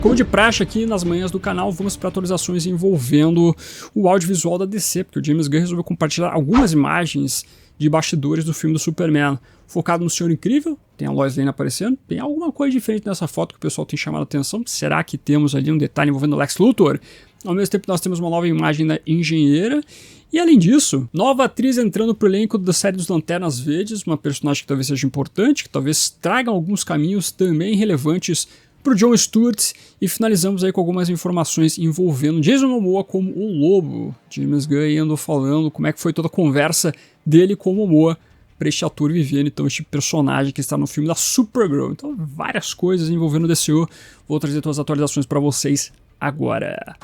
Como de praxe aqui nas manhãs do canal, vamos para atualizações envolvendo o audiovisual da DC, porque o James Gunn resolveu compartilhar algumas imagens de bastidores do filme do Superman, focado no Senhor Incrível. Tem a Lois Lane aparecendo, tem alguma coisa diferente nessa foto que o pessoal tem chamado a atenção. Será que temos ali um detalhe envolvendo o Lex Luthor? Ao mesmo tempo nós temos uma nova imagem da Engenheira. E além disso, nova atriz entrando pro elenco da série dos Lanternas Verdes, uma personagem que talvez seja importante, que talvez traga alguns caminhos também relevantes pro Jon Stewart. E finalizamos aí com algumas informações envolvendo Jason Momoa como o Lobo. James Gunn andou falando como é que foi toda a conversa dele com o Momoa para este ator vivendo, então, este personagem que está no filme da Supergirl. Então, várias coisas envolvendo o DCU. Vou trazer todas as atualizações para vocês agora.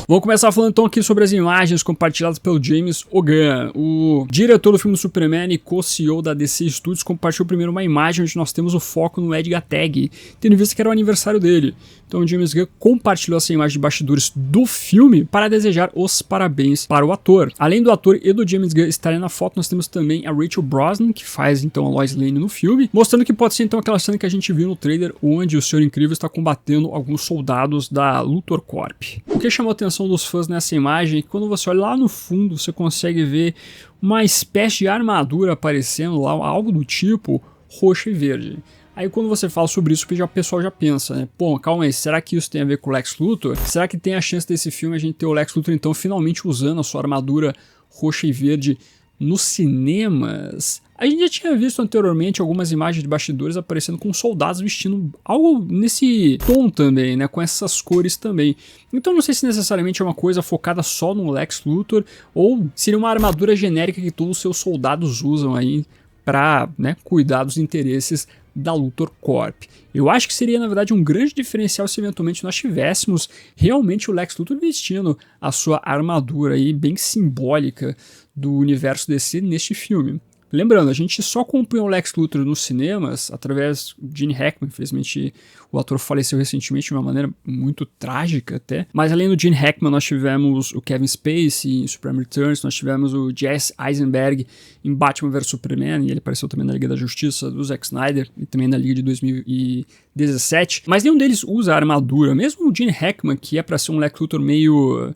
Vamos começar falando então aqui sobre as imagens compartilhadas pelo James Gunn. O diretor do filme do Superman e co-CEO da DC Studios compartilhou primeiro uma imagem onde nós temos o foco no Edgar Tag, tendo em vista que era o aniversário dele. Então o James Gunn compartilhou essa imagem de bastidores do filme para desejar os parabéns para o ator. Além do ator e do James Gunn estarem na foto, nós temos também a Rachel Brosnahan, que faz então a Lois Lane no filme, mostrando que pode ser então aquela cena que a gente viu no trailer, onde o Senhor Incrível está combatendo alguns soldados da Luthor Corp. O que chamou a atenção dos fãs nessa imagem é que quando você olha lá no fundo, você consegue ver uma espécie de armadura aparecendo lá, algo do tipo roxo e verde. Aí quando você fala sobre isso, o pessoal já pensa, né? Pô, calma aí, será que isso tem a ver com o Lex Luthor? Será que tem a chance desse filme a gente ter o Lex Luthor então finalmente usando a sua armadura roxa e verde nos cinemas? A gente já tinha visto anteriormente algumas imagens de bastidores aparecendo com soldados vestindo algo nesse tom também, né? Com essas cores também. Então não sei se necessariamente é uma coisa focada só no Lex Luthor ou seria uma armadura genérica que todos os seus soldados usam aí para, né, cuidar dos interesses da Luthor Corp. Eu acho que seria, na verdade, um grande diferencial se eventualmente nós tivéssemos realmente o Lex Luthor vestindo a sua armadura aí bem simbólica do universo DC neste filme. Lembrando, a gente só acompanhou o Lex Luthor nos cinemas através de Gene Hackman. Infelizmente, o ator faleceu recentemente de uma maneira muito trágica até. Mas além do Gene Hackman, nós tivemos o Kevin Spacey em Superman Returns, nós tivemos o Jesse Eisenberg em Batman vs Superman, e ele apareceu também na Liga da Justiça do Zack Snyder e também na Liga de 2017. Mas nenhum deles usa a armadura, mesmo o Gene Hackman, que é para ser um Lex Luthor meio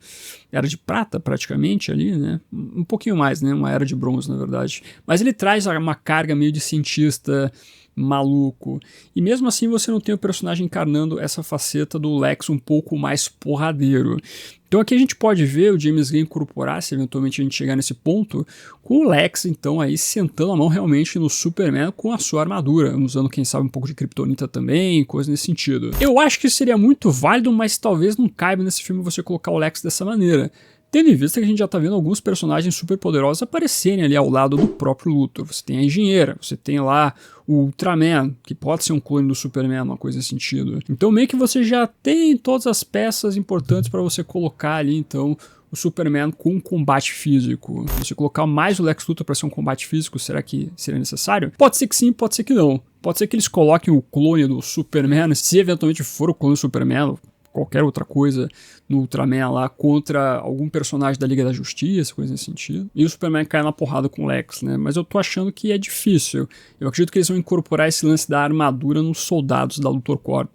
era de prata praticamente ali, né? Um pouquinho mais, né? Uma era de bronze, na verdade. Mas ele traz uma carga meio de cientista maluco. E mesmo assim você não tem o personagem encarnando essa faceta do Lex um pouco mais porradeiro. Então aqui a gente pode ver o James Gunn incorporar, se eventualmente a gente chegar nesse ponto, com o Lex então aí sentando a mão realmente no Superman com a sua armadura, usando quem sabe um pouco de Kryptonita também, coisa nesse sentido. Eu acho que seria muito válido, mas talvez não caiba nesse filme você colocar o Lex dessa maneira. Tendo em vista que a gente já está vendo alguns personagens super poderosos aparecerem ali ao lado do próprio Luthor. Você tem a Engenheira, você tem lá o Ultraman, que pode ser um clone do Superman, uma coisa nesse sentido. Então meio que você já tem todas as peças importantes para você colocar ali então o Superman com um combate físico. Se você colocar mais o Lex Luthor para ser um combate físico, será que seria necessário? Pode ser que sim, pode ser que não. Pode ser que eles coloquem o clone do Superman, se eventualmente for o clone do Superman, qualquer outra coisa no Ultraman lá contra algum personagem da Liga da Justiça, coisa nesse sentido. E o Superman cai na porrada com o Lex, né? Mas eu tô achando que é difícil. Eu acredito que eles vão incorporar esse lance da armadura nos soldados da Luthor Corp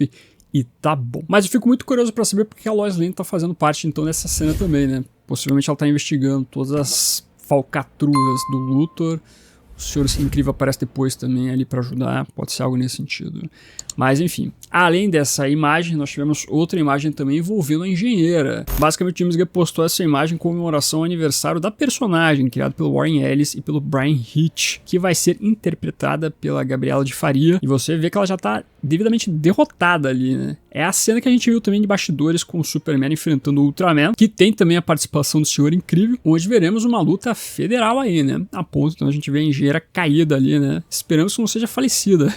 e tá bom. Mas eu fico muito curioso pra saber porque a Lois Lane tá fazendo parte então dessa cena também, né? Possivelmente ela tá investigando todas as falcatruas do Luthor. O Senhor Incrível aparece depois também ali para ajudar, pode ser algo nesse sentido. Mas enfim, além dessa imagem, nós tivemos outra imagem também envolvendo a Engenheira. Basicamente, o James Gunn postou essa imagem em comemoração ao aniversário da personagem, criada pelo Warren Ellis e pelo Brian Hitch, que vai ser interpretada pela Gabriela de Faria. E você vê que ela já tá devidamente derrotada ali, né? É a cena que a gente viu também de bastidores com o Superman enfrentando o Ultraman, que tem também a participação do Senhor Incrível, onde veremos uma luta federal aí, né? A ponto, então a gente vê a Engenheira caída ali, né? Esperamos que não seja falecida,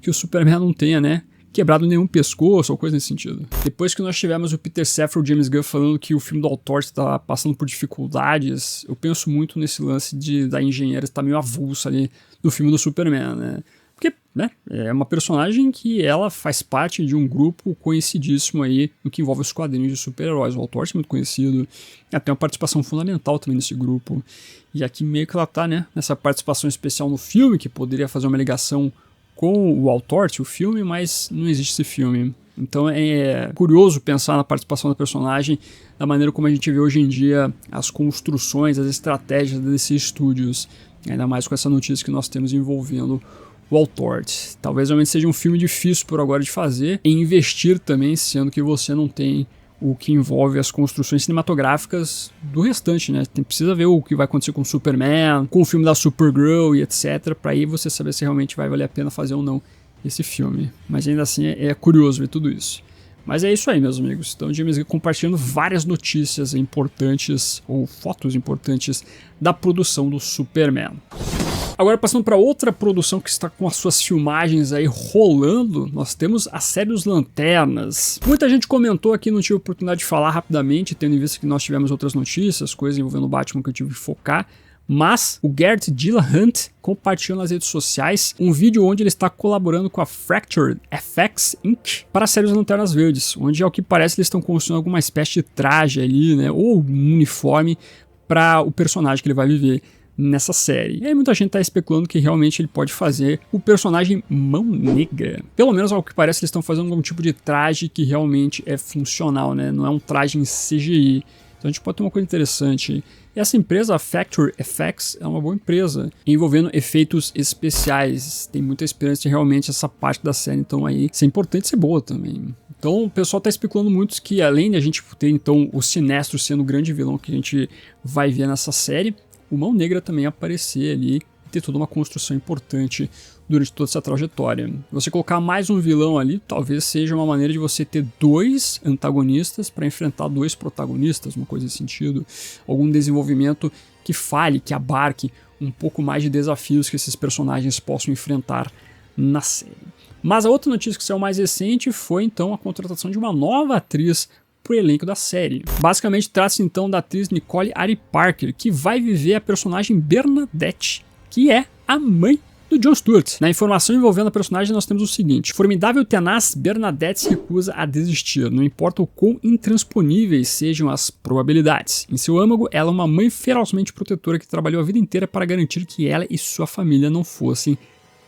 que o Superman não tenha, né, quebrado nenhum pescoço ou coisa nesse sentido. Depois que nós tivemos o Peter Safran e o James Gunn falando que o filme do autor está passando por dificuldades, eu penso muito nesse lance da Engenheira estar meio avulsa ali no filme do Superman, né? Porque, né, é uma personagem que ela faz parte de um grupo conhecidíssimo aí no que envolve os quadrinhos de super-heróis. O autor é muito conhecido, ela tem uma participação fundamental também nesse grupo. E aqui meio que ela tá, né, nessa participação especial no filme, que poderia fazer uma ligação com o Altort, o filme, mas não existe esse filme. Então é curioso pensar na participação da personagem da maneira como a gente vê hoje em dia as construções, as estratégias da DC Studios, ainda mais com essa notícia que nós temos envolvendo o Altort. Talvez realmente seja um filme difícil por agora de fazer e investir também, sendo que você não tem o que envolve as construções cinematográficas do restante, né? Precisa ver o que vai acontecer com o Superman, com o filme da Supergirl e etc, para aí você saber se realmente vai valer a pena fazer ou não esse filme. Mas ainda assim é curioso ver tudo isso. Mas é isso aí, meus amigos. Então, James Gunn compartilhando várias notícias importantes ou fotos importantes da produção do Superman. Agora, passando para outra produção que está com as suas filmagens aí rolando, nós temos a série Os Lanternas. Muita gente comentou aqui, não tive oportunidade de falar rapidamente, tendo em vista que nós tivemos outras notícias, coisas envolvendo o Batman que eu tive que focar. Mas o Garrett Dillahunt compartilhou nas redes sociais um vídeo onde ele está colaborando com a Fractured FX Inc. para a série Os Lanternas Verdes, onde ao que parece eles estão construindo alguma espécie de traje ali, né, ou um uniforme para o personagem que ele vai viver nessa série. E aí muita gente está especulando que realmente ele pode fazer o personagem Mão Negra. Pelo menos ao que parece eles estão fazendo algum tipo de traje que realmente é funcional, né, não é um traje em CGI. Então a gente pode ter uma coisa interessante. E essa empresa, a Factor FX, é uma boa empresa, envolvendo efeitos especiais. Tem muita experiência realmente essa parte da série, então aí isso é importante ser boa também. Então o pessoal está especulando muito que além de a gente ter então o Sinestro sendo o grande vilão que a gente vai ver nessa série, o Mão Negra também aparecer ali e ter toda uma construção importante durante toda essa trajetória. Você colocar mais um vilão ali, talvez seja uma maneira de você ter dois antagonistas para enfrentar dois protagonistas, uma coisa nesse sentido. Algum desenvolvimento que fale, que abarque um pouco mais de desafios que esses personagens possam enfrentar na série. Mas a outra notícia que saiu mais recente foi então a contratação de uma nova atriz para o elenco da série. Basicamente trata-se então da atriz Nicole Ari Parker, que vai viver a personagem Bernadette, que é a mãe do Jon Stewart. Na informação envolvendo a personagem nós temos o seguinte: formidável e tenaz, Bernadette se recusa a desistir, não importa o quão intransponíveis sejam as probabilidades. Em seu âmago, ela é uma mãe ferozmente protetora que trabalhou a vida inteira para garantir que ela e sua família não fossem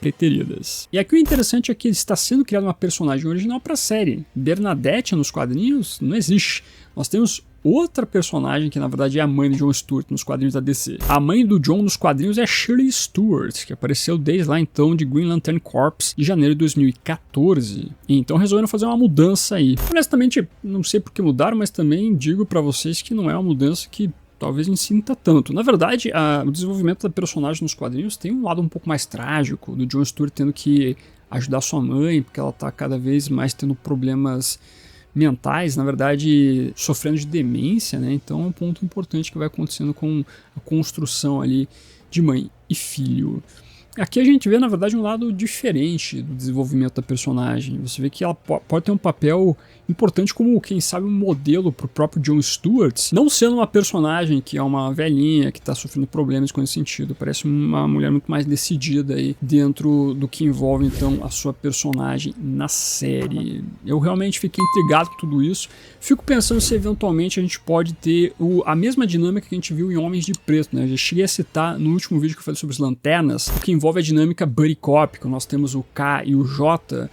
preteridas. E aqui o interessante é que está sendo criada uma personagem original para a série. Bernadette nos quadrinhos não existe. Nós temos outra personagem que na verdade é a mãe de Jon Stewart nos quadrinhos da DC. A mãe do Jon nos quadrinhos é Shirley Stewart, que apareceu desde lá então de Green Lantern Corps de janeiro de 2014. E então resolveram fazer uma mudança aí. Honestamente, não sei por que mudaram, mas também digo para vocês que não é uma mudança que talvez insinta tanto. Na verdade, o desenvolvimento da personagem nos quadrinhos tem um lado um pouco mais trágico, do Jon Stewart tendo que ajudar sua mãe, porque ela tá cada vez mais tendo problemas mentais, na verdade, sofrendo de demência, né? Então é um ponto importante que vai acontecendo com a construção ali de mãe e filho. Aqui a gente vê, na verdade, um lado diferente do desenvolvimento da personagem. Você vê que ela pode ter um papel importante como, quem sabe, um modelo para o próprio Jon Stewart, não sendo uma personagem que é uma velhinha, que está sofrendo problemas com esse sentido. Parece uma mulher muito mais decidida aí dentro do que envolve, então, a sua personagem na série. Eu realmente fiquei intrigado com tudo isso. Fico pensando se, eventualmente, a gente pode ter a mesma dinâmica que a gente viu em Homens de Preto, né? Eu já cheguei a citar no último vídeo que eu falei sobre os Lanternas, o que envolve a dinâmica Buddy Cop, que nós temos o K e o J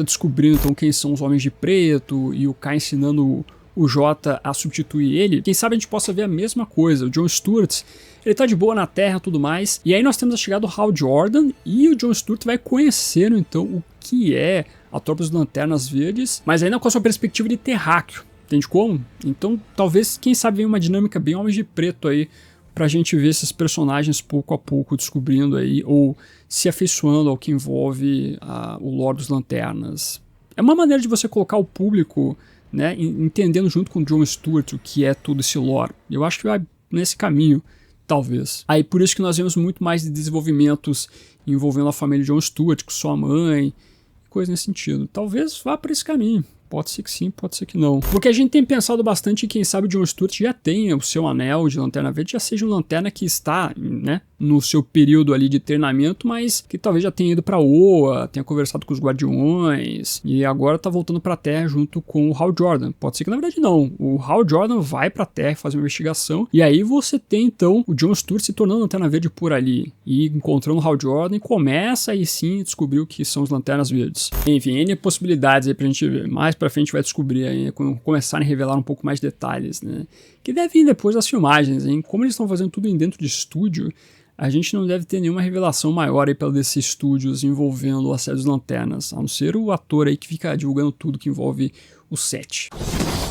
descobrindo então quem são os Homens de Preto e o K ensinando o J a substituir ele. Quem sabe a gente possa ver a mesma coisa. O Jon Stewart, ele tá de boa na Terra e tudo mais, e aí nós temos a chegada do Hal Jordan e o Jon Stewart vai conhecendo então o que é a Tropa dos Lanternas Verdes, mas ainda com a sua perspectiva de terráqueo. Entende como? Então talvez, quem sabe, venha uma dinâmica bem Homens de Preto aí, pra gente ver esses personagens pouco a pouco descobrindo aí, ou se afeiçoando ao que envolve o lore dos Lanternas. É uma maneira de você colocar o público, né, entendendo junto com o Jon Stewart o que é todo esse lore. Eu acho que vai nesse caminho, talvez. Aí por isso que nós vemos muito mais de desenvolvimentos envolvendo a família de Jon Stewart, com sua mãe, coisa nesse sentido. Talvez vá para esse caminho. Pode ser que sim, pode ser que não. Porque a gente tem pensado bastante em quem sabe o Jon Stewart já tenha o seu anel de Lanterna Verde, já seja um Lanterna que está, né, no seu período ali de treinamento, mas que talvez já tenha ido pra Oa, tenha conversado com os Guardiões, e agora tá voltando pra Terra junto com o Hal Jordan. Pode ser que na verdade não. O Hal Jordan vai pra Terra fazer uma investigação, e aí você tem então o John Stewart se tornando Lanterna Verde por ali, e encontrando o Hal Jordan, e começa aí sim a descobrir o que são os Lanternas Verdes. Enfim, N possibilidades aí pra gente ver. Mais pra frente vai descobrir aí, quando começarem a revelar um pouco mais detalhes, né? Que deve vir depois das filmagens, hein? Como eles estão fazendo tudo dentro de estúdio, a gente não deve ter nenhuma revelação maior aí pela DC Studios envolvendo a série dos Lanternas, a não ser o ator aí que fica divulgando tudo que envolve o set.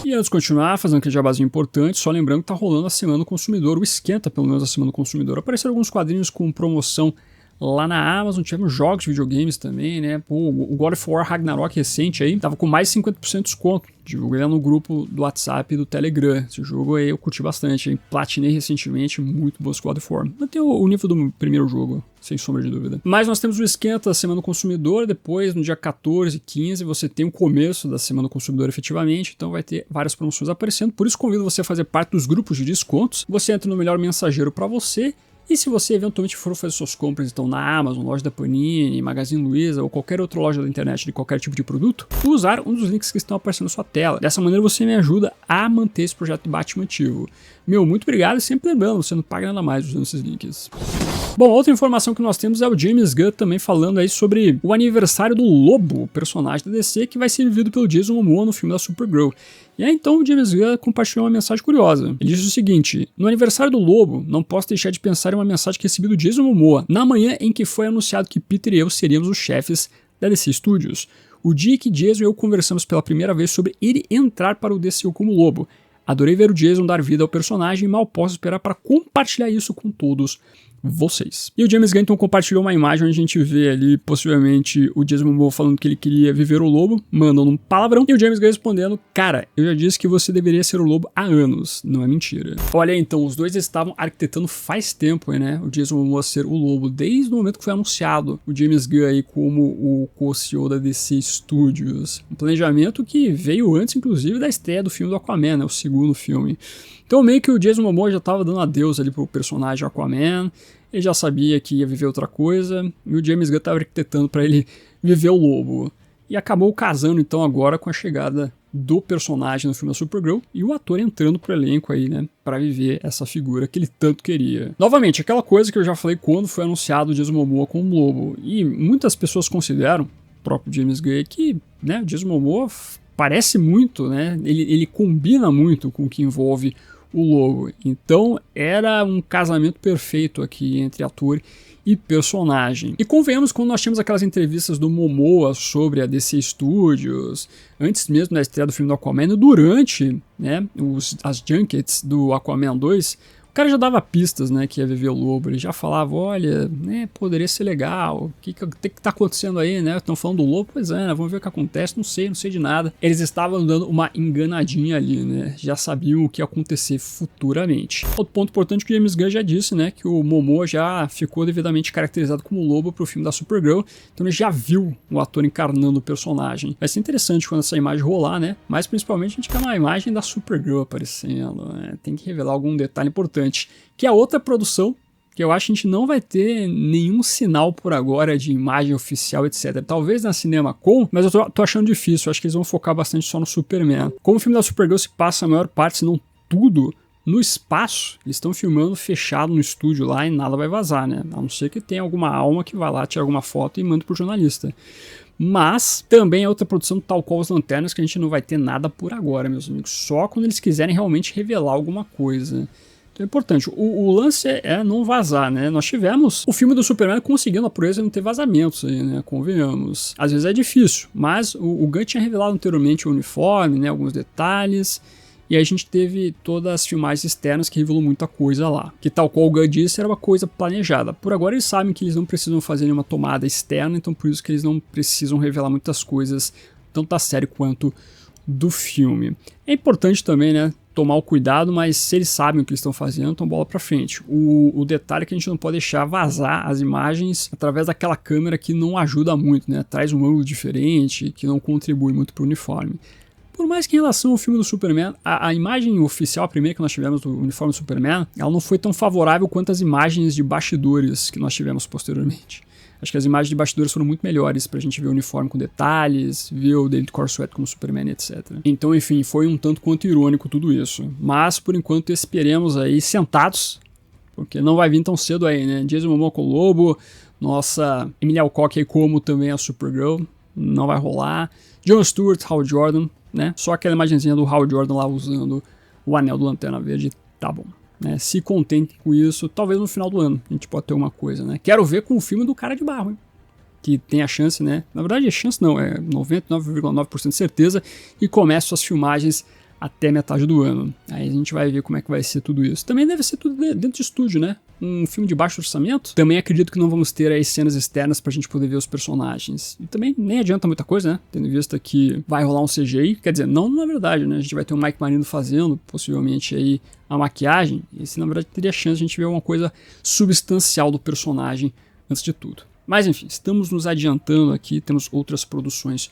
E antes de continuar, fazendo aquele jabazinho importante, só lembrando que tá rolando a Semana do Consumidor, o esquenta pelo menos a Semana do Consumidor. Apareceram alguns quadrinhos com promoção lá na Amazon, tivemos jogos de videogames também, né? Pô, o God of War Ragnarok recente aí, tava com mais de 50% de desconto. Divulguei lá no grupo do WhatsApp e do Telegram. Esse jogo aí eu curti bastante, hein? Platinei recentemente, muito bom esse God of War. Mantém o nível do primeiro jogo, sem sombra de dúvida. Mas nós temos o esquenta da Semana do Consumidor, depois no dia 14 e 15 você tem o começo da Semana do Consumidor efetivamente, então vai ter várias promoções aparecendo, por isso convido você a fazer parte dos grupos de descontos. Você entra no melhor mensageiro para você. E se você eventualmente for fazer suas compras então na Amazon, loja da Panini, Magazine Luiza ou qualquer outra loja da internet de qualquer tipo de produto, usar um dos links que estão aparecendo na sua tela. Dessa maneira você me ajuda a manter esse projeto de Batman ativo. Meu, muito obrigado e sempre lembrando, você não paga nada mais usando esses links. Bom, outra informação que nós temos é o James Gunn também falando aí sobre o aniversário do Lobo, o personagem da DC, que vai ser vivido pelo Jason Momoa no filme da Supergirl. E aí então o James Gunn compartilhou uma mensagem curiosa. Ele disse o seguinte: no aniversário do Lobo, não posso deixar de pensar em uma mensagem que recebi do Jason Momoa, na manhã em que foi anunciado que Peter e eu seríamos os chefes da DC Studios. O dia que Jason e eu conversamos pela primeira vez sobre ele entrar para o DCU como Lobo. Adorei ver o Jason dar vida ao personagem e mal posso esperar para compartilhar isso com todos vocês. E o James Gunn então compartilhou uma imagem onde a gente vê ali possivelmente o Jason Momoa falando que ele queria viver o lobo, mandando um palavrão, e o James Gunn respondendo: cara, eu já disse que você deveria ser o lobo há anos, não é mentira. Olha aí, então, os dois estavam arquitetando faz tempo, né, o Jason Momoa ser o lobo, desde o momento que foi anunciado o James Gunn aí como o co-CEO da DC Studios, um planejamento que veio antes inclusive da estreia do filme do Aquaman, né, o segundo filme. Então meio que o Jason Momoa já estava dando adeus ali pro personagem Aquaman, ele já sabia que ia viver outra coisa, e o James Gunn estava arquitetando para ele viver o lobo. E acabou casando então agora com a chegada do personagem no filme da Supergirl e o ator entrando pro elenco aí, né, para viver essa figura que ele tanto queria. Novamente, aquela coisa que eu já falei quando foi anunciado o Jason Momoa como lobo, e muitas pessoas consideram, o próprio James Gunn, que, né, o Jason Momoa parece muito, né, ele combina muito com o que envolve o lobo. Então era um casamento perfeito aqui entre ator e personagem. E convenhamos, quando nós tínhamos aquelas entrevistas do Momoa sobre a DC Studios, antes mesmo da estreia do filme do Aquaman, durante, né, as junkets do Aquaman 2, o cara já dava pistas, né, que ia viver o lobo, ele já falava, olha, né, poderia ser legal, o que tá acontecendo aí, né, estão falando do lobo, pois é, né, vamos ver o que acontece, não sei de nada. Eles estavam dando uma enganadinha ali, né, já sabiam o que ia acontecer futuramente. Outro ponto importante que o James Gunn já disse, né, que o Momoa já ficou devidamente caracterizado como lobo pro filme da Supergirl, então ele já viu o ator encarnando o personagem. Vai ser interessante quando essa imagem rolar, né, mas principalmente a gente quer uma imagem da Supergirl aparecendo, né, tem que revelar algum detalhe importante. Que é outra produção que eu acho que a gente não vai ter nenhum sinal por agora de imagem oficial, etc. Talvez na CinemaCon, mas eu tô achando difícil, eu acho que eles vão focar bastante só no Superman. Como o filme da Supergirl se passa a maior parte, se não tudo, no espaço, eles estão filmando fechado no estúdio lá e nada vai vazar, né? A não ser que tenha alguma alma que vai lá, tira alguma foto e manda pro jornalista. Mas também é outra produção tal qual os Lanternas que a gente não vai ter nada por agora, meus amigos. Só quando eles quiserem realmente revelar alguma coisa. Então é importante, o lance é não vazar, né? Nós tivemos o filme do Superman conseguindo a proeza de não ter vazamentos aí, né? Convenhamos. Às vezes é difícil, mas o Gunn tinha revelado anteriormente o uniforme, né? Alguns detalhes, e aí a gente teve todas as filmagens externas que revelou muita coisa lá. Que tal qual o Gunn disse, era uma coisa planejada. Por agora eles sabem que eles não precisam fazer nenhuma tomada externa, então por isso que eles não precisam revelar muitas coisas, tanto da série quanto do filme. É importante também, né, tomar o cuidado, mas se eles sabem o que eles estão fazendo, então bola pra frente. O detalhe é que a gente não pode deixar vazar as imagens através daquela câmera que não ajuda muito, né, traz um ângulo diferente, que não contribui muito pro uniforme. Por mais que em relação ao filme do Superman, a imagem oficial, a primeira que nós tivemos do uniforme do Superman, ela não foi tão favorável quanto as imagens de bastidores que nós tivemos posteriormente. Acho que as imagens de bastidores foram muito melhores pra gente ver o uniforme com detalhes, ver o David Cornsweet como Superman, etc. Então, enfim, foi um tanto quanto irônico tudo isso. Mas, por enquanto, esperemos aí sentados, porque não vai vir tão cedo aí, né? Jason Momoa com o Lobo, nossa Emilia Clarke aí como também a Supergirl, não vai rolar. Jon Stewart, Hal Jordan, né? Só aquela imagenzinha do Hal Jordan lá usando o anel do Lanterna Verde, tá bom. Né? Se contente com isso, talvez no final do ano a gente pode ter uma coisa, né? Quero ver com o filme do Cara de Barro, hein? Que tem a chance, né? Na verdade, a chance não, é 99,9% de certeza, e começam as filmagens até metade do ano. Aí a gente vai ver como é que vai ser tudo isso. Também deve ser tudo dentro de estúdio, né? Um filme de baixo orçamento. Também acredito que não vamos ter aí cenas externas pra gente poder ver os personagens. E também nem adianta muita coisa, né? Tendo em vista que vai rolar um CGI. Quer dizer, não na verdade, né? A gente vai ter o Mike Marino fazendo, possivelmente aí, a maquiagem. E se na verdade teria chance de a gente ver uma coisa substancial do personagem antes de tudo. Mas enfim, estamos nos adiantando aqui, temos outras produções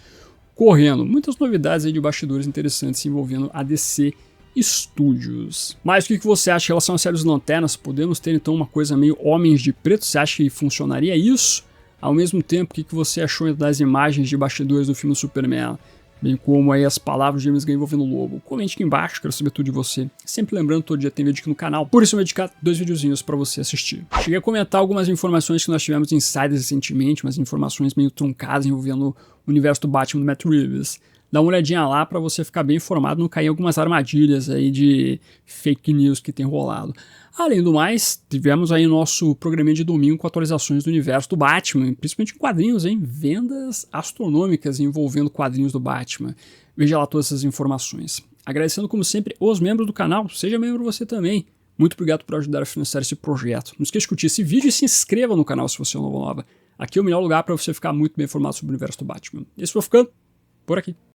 correndo. Muitas novidades aí de bastidores interessantes envolvendo a DC Studios. Mas o que você acha em relação à série dos Lanternas? Podemos ter então uma coisa meio Homens de Preto? Você acha que funcionaria isso? Ao mesmo tempo, o que você achou das imagens de bastidores do filme do Superman? Bem como aí as palavras de James Gunn envolvendo o Lobo. Comente aqui embaixo, quero saber tudo de você. Sempre lembrando, todo dia tem vídeo aqui no canal, por isso eu vou dedicar 2 videozinhos para você assistir. Cheguei a comentar algumas informações que nós tivemos em insiders recentemente, umas informações meio truncadas envolvendo o universo do Batman do Matt Reeves. Dá uma olhadinha lá para você ficar bem informado, não cair em algumas armadilhas aí de fake news que tem rolado. Além do mais, tivemos aí nosso programinha de domingo com atualizações do universo do Batman, principalmente em quadrinhos, hein? Vendas astronômicas envolvendo quadrinhos do Batman. Veja lá todas essas informações. Agradecendo, como sempre, os membros do canal. Seja membro você também. Muito obrigado por ajudar a financiar esse projeto. Não esqueça de curtir esse vídeo e se inscreva no canal se você é novo ou nova. Aqui é o melhor lugar para você ficar muito bem informado sobre o universo do Batman. Esse foi ficando por aqui.